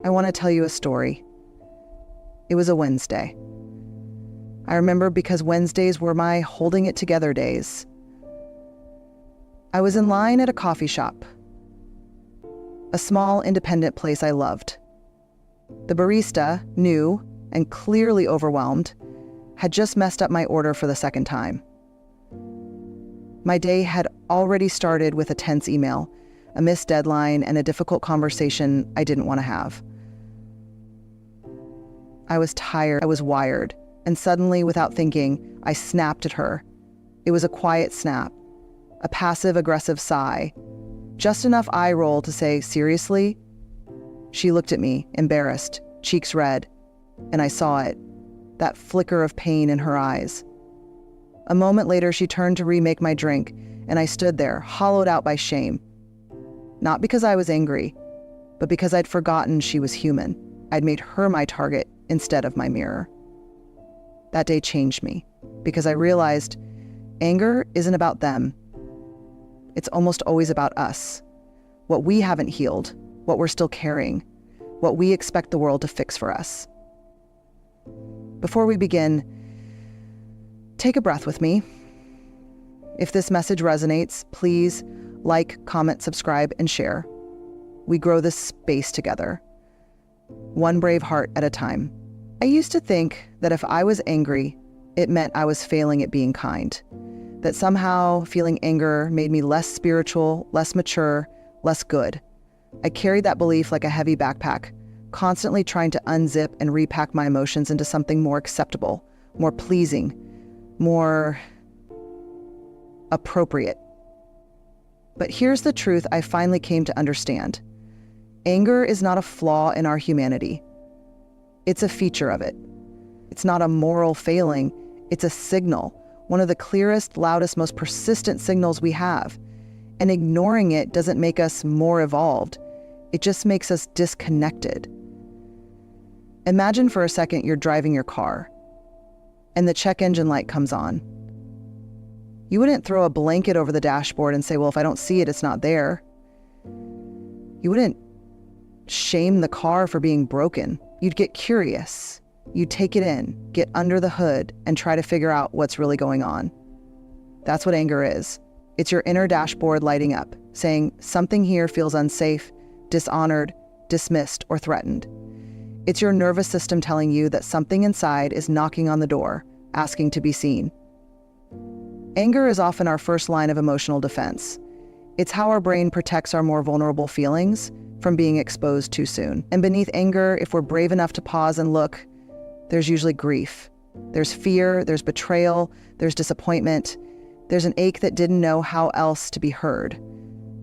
I want to tell you a story. It was a Wednesday. I remember because Wednesdays were my holding it together days. I was in line at a coffee shop, a small independent place I loved. The barista, new and clearly overwhelmed, had just messed up my order for the second time. My day had already started with a tense email, a missed deadline, and a difficult conversation I didn't want to have. I was tired, I was wired, and suddenly, without thinking, I snapped at her. It was a quiet snap, a passive-aggressive sigh, just enough eye roll to say, "Seriously?" She looked at me, embarrassed, cheeks red, and I saw it, that flicker of pain in her eyes. A moment later, she turned to remake my drink, and I stood there, hollowed out by shame. Not because I was angry, but because I'd forgotten she was human. I'd made her my target instead of my mirror. That day changed me, because I realized anger isn't about them. It's almost always about us, what we haven't healed, what we're still carrying, what we expect the world to fix for us. Before we begin, take a breath with me. If this message resonates, please like, comment, subscribe, and share. We grow this space together, one brave heart at a time. I used to think that if I was angry, it meant I was failing at being kind, that somehow feeling anger made me less spiritual, less mature, less good. I carried that belief like a heavy backpack, constantly trying to unzip and repack my emotions into something more acceptable, more pleasing, more appropriate. But here's the truth I finally came to understand. Anger is not a flaw in our humanity. It's a feature of it. It's not a moral failing. It's a signal, one of the clearest, loudest, most persistent signals we have. And ignoring it doesn't make us more evolved. It just makes us disconnected. Imagine for a second you're driving your car, and the check engine light comes on. You wouldn't throw a blanket over the dashboard and say, well, if I don't see it, it's not there. You wouldn't shame the car for being broken. You'd get curious. You'd take it in, get under the hood, and try to figure out what's really going on. That's what anger is. It's your inner dashboard lighting up, saying something here feels unsafe, dishonored, dismissed, or threatened. It's your nervous system telling you that something inside is knocking on the door, asking to be seen. Anger is often our first line of emotional defense. It's how our brain protects our more vulnerable feelings from being exposed too soon. And beneath anger, if we're brave enough to pause and look, there's usually grief. There's fear, there's betrayal, there's disappointment. There's an ache that didn't know how else to be heard.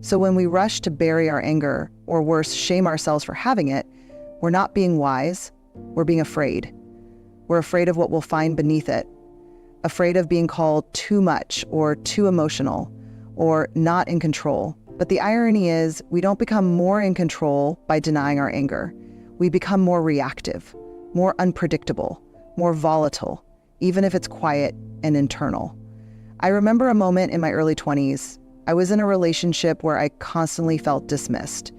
So when we rush to bury our anger, or worse, shame ourselves for having it, we're not being wise, we're being afraid. We're afraid of what we'll find beneath it, afraid of being called too much or too emotional or not in control. But the irony is, we don't become more in control by denying our anger. We become more reactive, more unpredictable, more volatile, even if it's quiet and internal. I remember a moment in my early 20s. I was in a relationship where I constantly felt dismissed,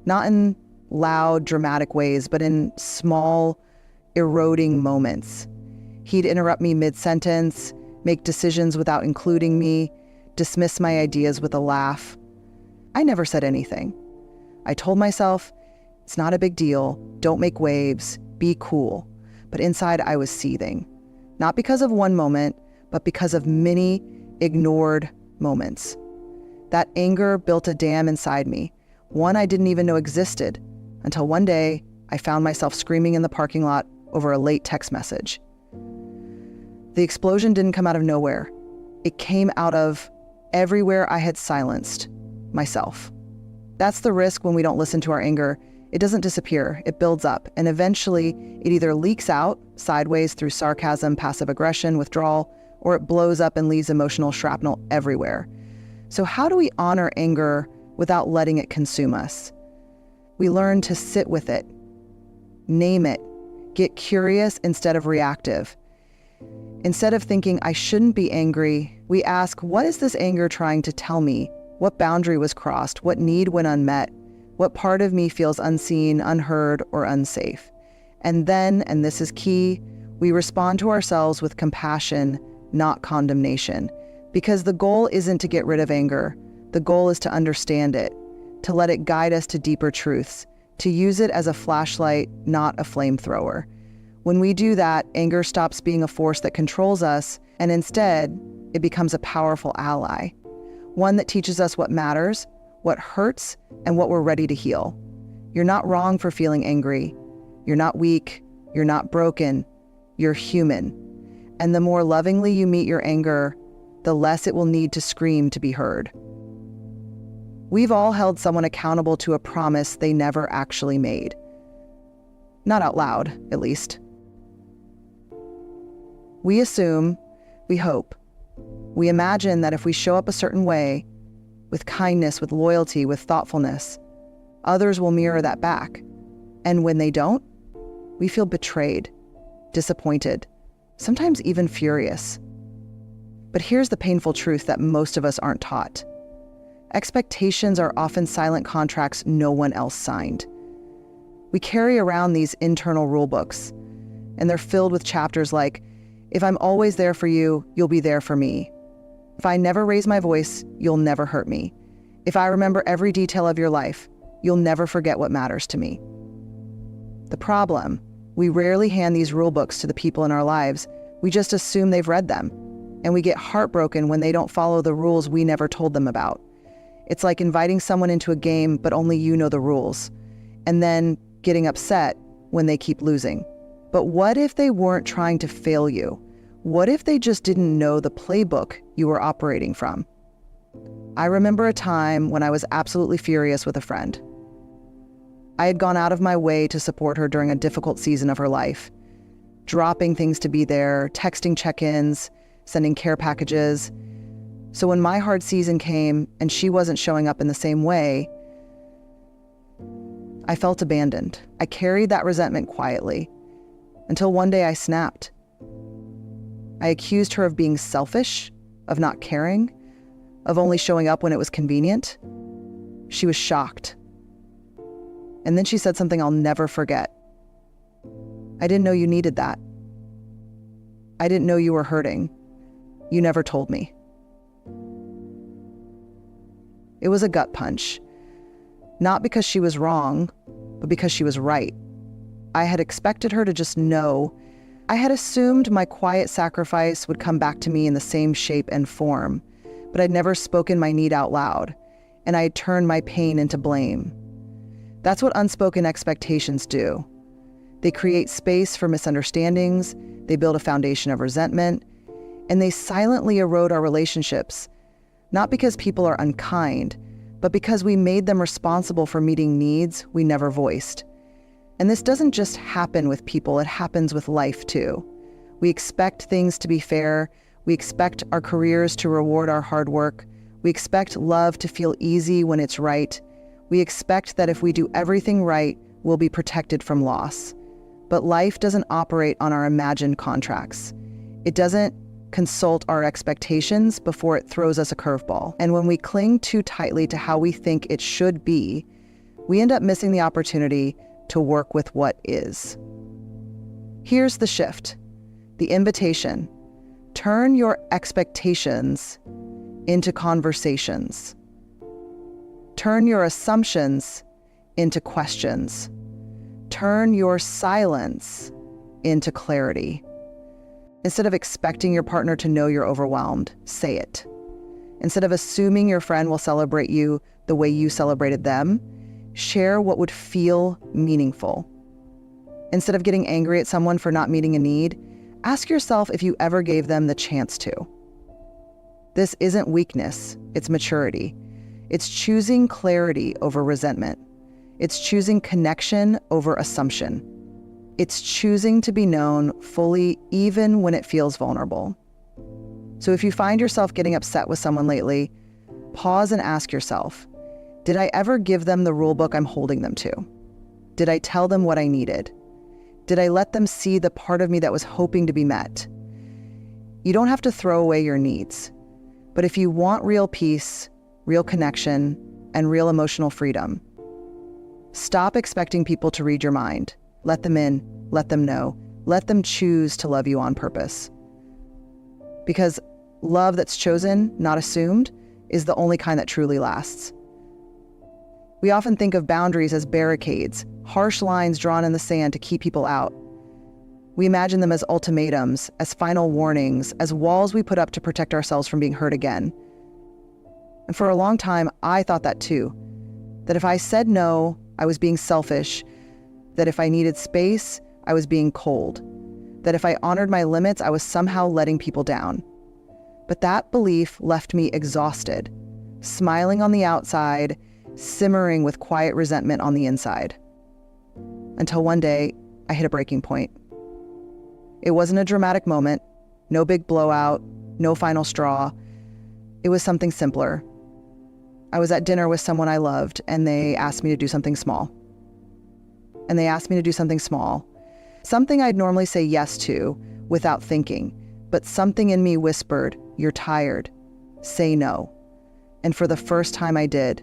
not in loud, dramatic ways, but in small, eroding moments. He'd interrupt me mid-sentence, make decisions without including me, dismiss my ideas with a laugh. I never said anything. I told myself, it's not a big deal, don't make waves, be cool. But inside I was seething, not because of one moment, but because of many ignored moments. That anger built a dam inside me, one I didn't even know existed, until one day I found myself screaming in the parking lot over a late text message. The explosion didn't come out of nowhere. It came out of everywhere I had silenced myself. That's the risk when we don't listen to our anger. It doesn't disappear, it builds up, and eventually it either leaks out sideways through sarcasm, passive aggression, withdrawal, or it blows up and leaves emotional shrapnel everywhere. So how do we honor anger without letting it consume us? We learn to sit with it, name it, get curious instead of reactive. Instead of thinking, I shouldn't be angry, we ask, what is this anger trying to tell me? What boundary was crossed? What need went unmet? What part of me feels unseen, unheard, or unsafe? And then, and this is key, we respond to ourselves with compassion, not condemnation. Because the goal isn't to get rid of anger. The goal is to understand it, to let it guide us to deeper truths, to use it as a flashlight, not a flamethrower. When we do that, anger stops being a force that controls us, and instead, it becomes a powerful ally. One that teaches us what matters, what hurts, and what we're ready to heal. You're not wrong for feeling angry. You're not weak. You're not broken. You're human. And the more lovingly you meet your anger, the less it will need to scream to be heard. We've all held someone accountable to a promise they never actually made. Not out loud, at least. We assume, we hope, we imagine that if we show up a certain way, with kindness, with loyalty, with thoughtfulness, others will mirror that back. And when they don't, we feel betrayed, disappointed, sometimes even furious. But here's the painful truth that most of us aren't taught. Expectations are often silent contracts no one else signed. We carry around these internal rule books, and they're filled with chapters like, if I'm always there for you, you'll be there for me. If I never raise my voice, you'll never hurt me. If I remember every detail of your life, you'll never forget what matters to me. The problem, we rarely hand these rule books to the people in our lives. We just assume they've read them, and we get heartbroken when they don't follow the rules we never told them about. It's like inviting someone into a game, but only you know the rules, and then getting upset when they keep losing. But what if they weren't trying to fail you? What if they just didn't know the playbook you were operating from? I remember a time when I was absolutely furious with a friend. I had gone out of my way to support her during a difficult season of her life, dropping things to be there, texting check-ins, sending care packages. So when my hard season came and she wasn't showing up in the same way, I felt abandoned. I carried that resentment quietly until one day I snapped. I accused her of being selfish, of not caring, of only showing up when it was convenient. She was shocked. And then she said something I'll never forget. I didn't know you needed that. I didn't know you were hurting. You never told me. It was a gut punch. Not because she was wrong, but because she was right. I had expected her to just know. I had assumed my quiet sacrifice would come back to me in the same shape and form, but I'd never spoken my need out loud, and I had turned my pain into blame. That's what unspoken expectations do. They create space for misunderstandings, they build a foundation of resentment, and they silently erode our relationships, not because people are unkind, but because we made them responsible for meeting needs we never voiced. And this doesn't just happen with people, it happens with life too. We expect things to be fair, we expect our careers to reward our hard work, we expect love to feel easy when it's right, we expect that if we do everything right, we'll be protected from loss. But life doesn't operate on our imagined contracts. It doesn't consult our expectations before it throws us a curveball. And when we cling too tightly to how we think it should be, we end up missing the opportunity to work with what is. Here's the shift, the invitation. Turn your expectations into conversations. Turn your assumptions into questions. Turn your silence into clarity. Instead of expecting your partner to know you're overwhelmed, say it. Instead of assuming your friend will celebrate you the way you celebrated them, share what would feel meaningful. Instead of getting angry at someone for not meeting a need, ask yourself if you ever gave them the chance to. This isn't weakness, it's maturity. It's choosing clarity over resentment. It's choosing connection over assumption. It's choosing to be known fully even when it feels vulnerable. So if you find yourself getting upset with someone lately, pause and ask yourself, did I ever give them the rule book I'm holding them to? Did I tell them what I needed? Did I let them see the part of me that was hoping to be met? You don't have to throw away your needs, but if you want real peace, real connection, and real emotional freedom, Stop expecting people to read your mind. Let them in, let them know, let them choose to love you on purpose. Because love that's chosen, not assumed, is the only kind that truly lasts. We often think of boundaries as barricades, harsh lines drawn in the sand to keep people out. We imagine them as ultimatums, as final warnings, as walls we put up to protect ourselves from being hurt again. And for a long time, I thought that too. That if I said no, I was being selfish. That if I needed space, I was being cold. That if I honored my limits, I was somehow letting people down. But that belief left me exhausted, smiling on the outside, simmering with quiet resentment on the inside. Until one day, I hit a breaking point. It wasn't a dramatic moment, no big blowout, no final straw. It was something simpler. I was at dinner with someone I loved, and they asked me to do something small. Something I'd normally say yes to without thinking, but something in me whispered, "You're tired. Say no." And for the first time I did.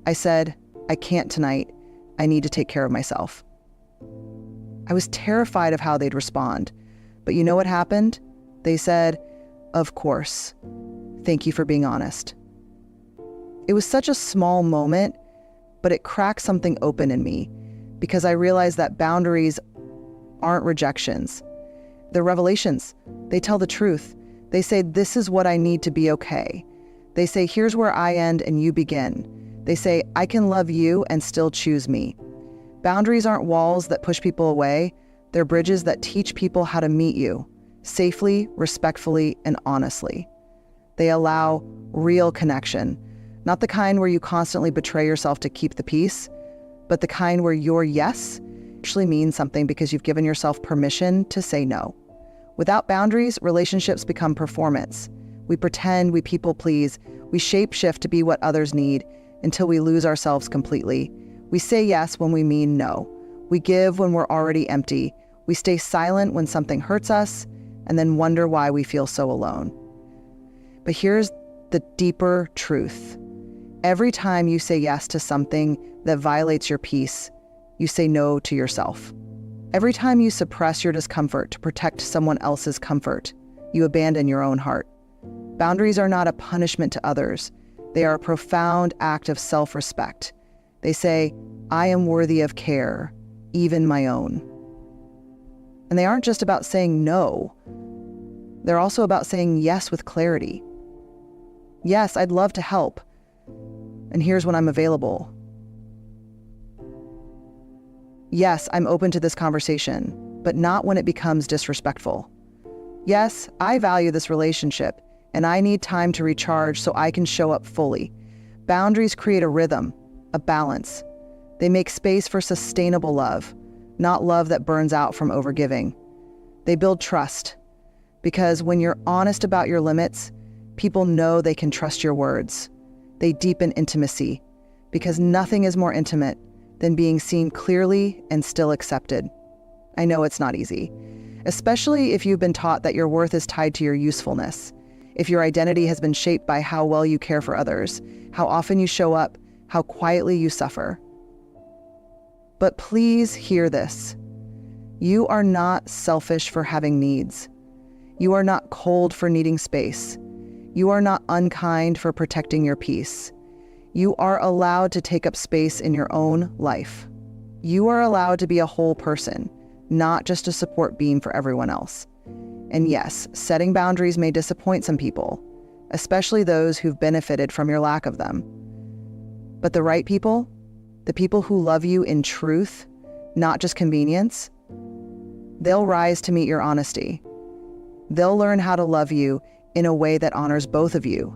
I said, "I can't tonight. I need to take care of myself." I was terrified of how they'd respond. But you know what happened? They said, "Of course. Thank you for being honest." It was such a small moment, but it cracked something open in me because I realized that boundaries aren't rejections. They're revelations. They tell the truth. They say, "This is what I need to be okay." They say, "Here's where I end and you begin." They say, "I can love you and still choose me." Boundaries aren't walls that push people away. They're bridges that teach people how to meet you safely, respectfully, and honestly. They allow real connection, not the kind where you constantly betray yourself to keep the peace, but the kind where your yes actually means something because you've given yourself permission to say no. Without boundaries, relationships become performance. We pretend, we people please, we shape-shift to be what others need until we lose ourselves completely. We say yes when we mean no. We give when we're already empty. We stay silent when something hurts us, and then wonder why we feel so alone. But here's the deeper truth. Every time you say yes to something that violates your peace, you say no to yourself. Every time you suppress your discomfort to protect someone else's comfort, you abandon your own heart. Boundaries are not a punishment to others. They are a profound act of self-respect. They say, "I am worthy of care, even my own." And they aren't just about saying no. They're also about saying yes with clarity. Yes, I'd love to help. And here's when I'm available. Yes, I'm open to this conversation, but not when it becomes disrespectful. Yes, I value this relationship, and I need time to recharge so I can show up fully. Boundaries create a rhythm, a balance. They make space for sustainable love, not love that burns out from overgiving. They build trust, because when you're honest about your limits, people know they can trust your words. They deepen intimacy, because nothing is more intimate than being seen clearly and still accepted. I know it's not easy, especially if you've been taught that your worth is tied to your usefulness, if your identity has been shaped by how well you care for others, how often you show up, how quietly you suffer. But please hear this. You are not selfish for having needs. You are not cold for needing space. You are not unkind for protecting your peace. You are allowed to take up space in your own life. You are allowed to be a whole person, not just a support beam for everyone else. And yes, setting boundaries may disappoint some people, especially those who've benefited from your lack of them. But the right people, the people who love you in truth, not just convenience, they'll rise to meet your honesty. They'll learn how to love you in a way that honors both of you.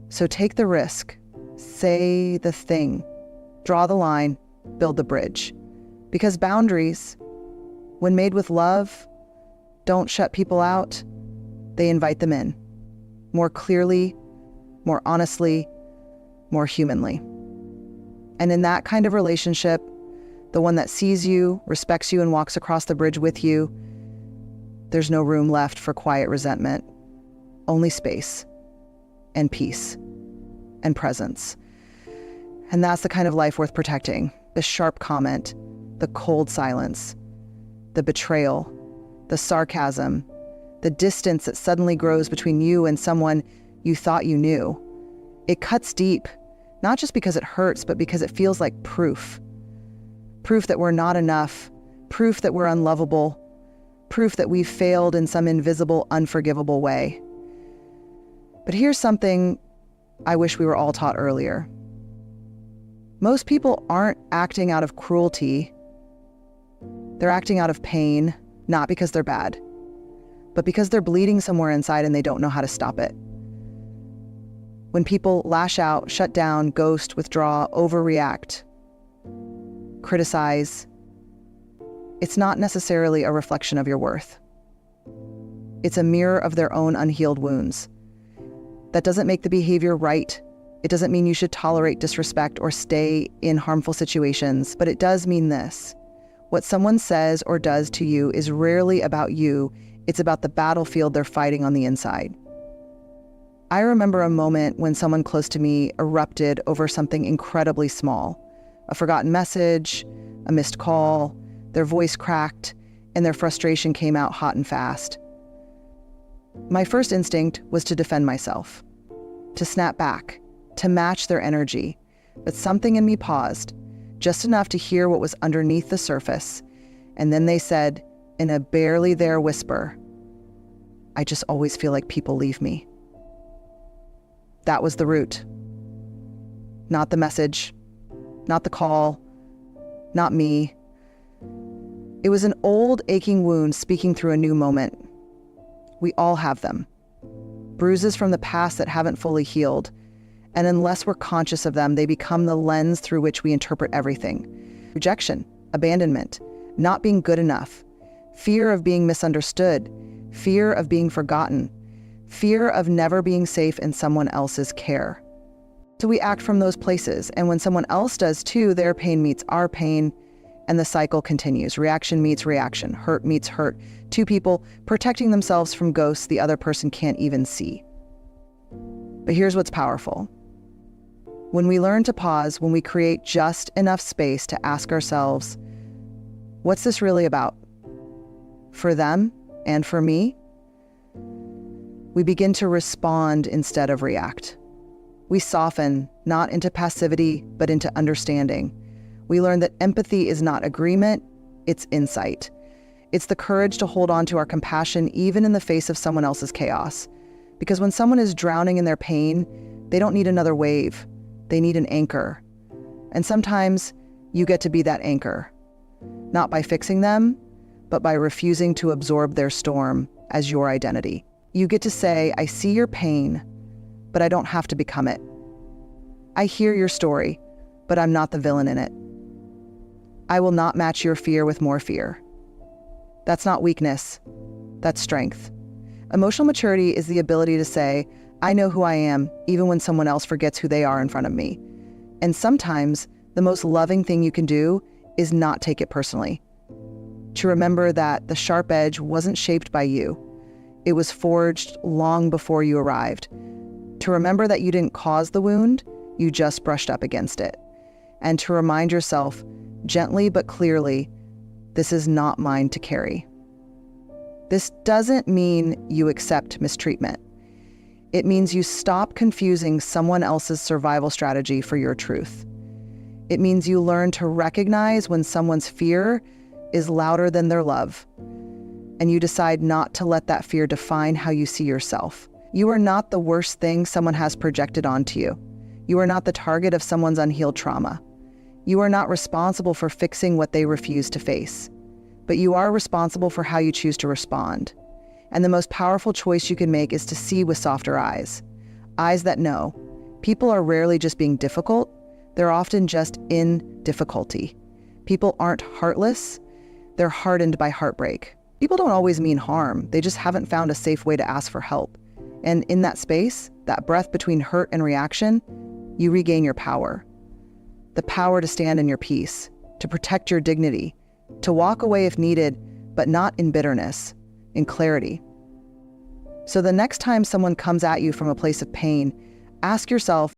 So take the risk, say the thing, draw the line, build the bridge. Because boundaries, when made with love, don't shut people out, they invite them in. More clearly, more honestly, more humanly. And in that kind of relationship, the one that sees you, respects you, and walks across the bridge with you, there's no room left for quiet resentment, only space and peace and presence. And that's the kind of life worth protecting. The sharp comment, the cold silence, the betrayal, the sarcasm, the distance that suddenly grows between you and someone you thought you knew. It cuts deep, not just because it hurts, but because it feels like proof. Proof that we're not enough, proof that we're unlovable, proof that we've failed in some invisible, unforgivable way. But here's something I wish we were all taught earlier. Most people aren't acting out of cruelty. They're acting out of pain, not because they're bad, but because they're bleeding somewhere inside and they don't know how to stop it. When people lash out, shut down, ghost, withdraw, overreact, criticize, it's not necessarily a reflection of your worth. It's a mirror of their own unhealed wounds. That doesn't make the behavior right. It doesn't mean you should tolerate disrespect or stay in harmful situations, but it does mean this. What someone says or does to you is rarely about you. It's about the battlefield they're fighting on the inside. I remember a moment when someone close to me erupted over something incredibly small. A forgotten message, a missed call, their voice cracked, and their frustration came out hot and fast. My first instinct was to defend myself, to snap back, to match their energy. But something in me paused, just enough to hear what was underneath the surface. And then they said, in a barely there whisper, "I just always feel like people leave me." That was the root. Not the message, not the call, not me. It was an old aching wound speaking through a new moment. We all have them. Bruises from the past that haven't fully healed. And unless we're conscious of them, they become the lens through which we interpret everything. Rejection, abandonment, not being good enough, fear of being misunderstood, fear of being forgotten, fear of never being safe in someone else's care. So we act from those places, and when someone else does too, their pain meets our pain, and the cycle continues. Reaction meets reaction, hurt meets hurt. Two people protecting themselves from ghosts the other person can't even see. But here's what's powerful. When we learn to pause, when we create just enough space to ask ourselves, what's this really about? For them and for me? We begin to respond instead of react. We soften, not into passivity, but into understanding. We learn that empathy is not agreement, it's insight. It's the courage to hold on to our compassion even in the face of someone else's chaos. Because when someone is drowning in their pain, they don't need another wave. They need an anchor. And sometimes you get to be that anchor. Not by fixing them, but by refusing to absorb their storm as your identity. You get to say, I see your pain, but I don't have to become it. I hear your story, but I'm not the villain in it. I will not match your fear with more fear. That's not weakness, that's strength. Emotional maturity is the ability to say, I know who I am, even when someone else forgets who they are in front of me. And sometimes the most loving thing you can do is not take it personally. To remember that the sharp edge wasn't shaped by you. It was forged long before you arrived. To remember that you didn't cause the wound, you just brushed up against it. And to remind yourself, gently but clearly, this is not mine to carry. This doesn't mean you accept mistreatment. It means you stop confusing someone else's survival strategy for your truth. It means you learn to recognize when someone's fear is louder than their love, and you decide not to let that fear define how you see yourself. You are not the worst thing someone has projected onto you. You are not the target of someone's unhealed trauma. You are not responsible for fixing what they refuse to face, but you are responsible for how you choose to respond. And the most powerful choice you can make is to see with softer eyes. Eyes that know. People are rarely just being difficult. They're often just in difficulty. People aren't heartless. They're hardened by heartbreak. People don't always mean harm. They just haven't found a safe way to ask for help. And in that space, that breath between hurt and reaction, you regain your power. The power to stand in your peace, to protect your dignity, to walk away if needed, but not in bitterness, in clarity. So the next time someone comes at you from a place of pain, ask yourself,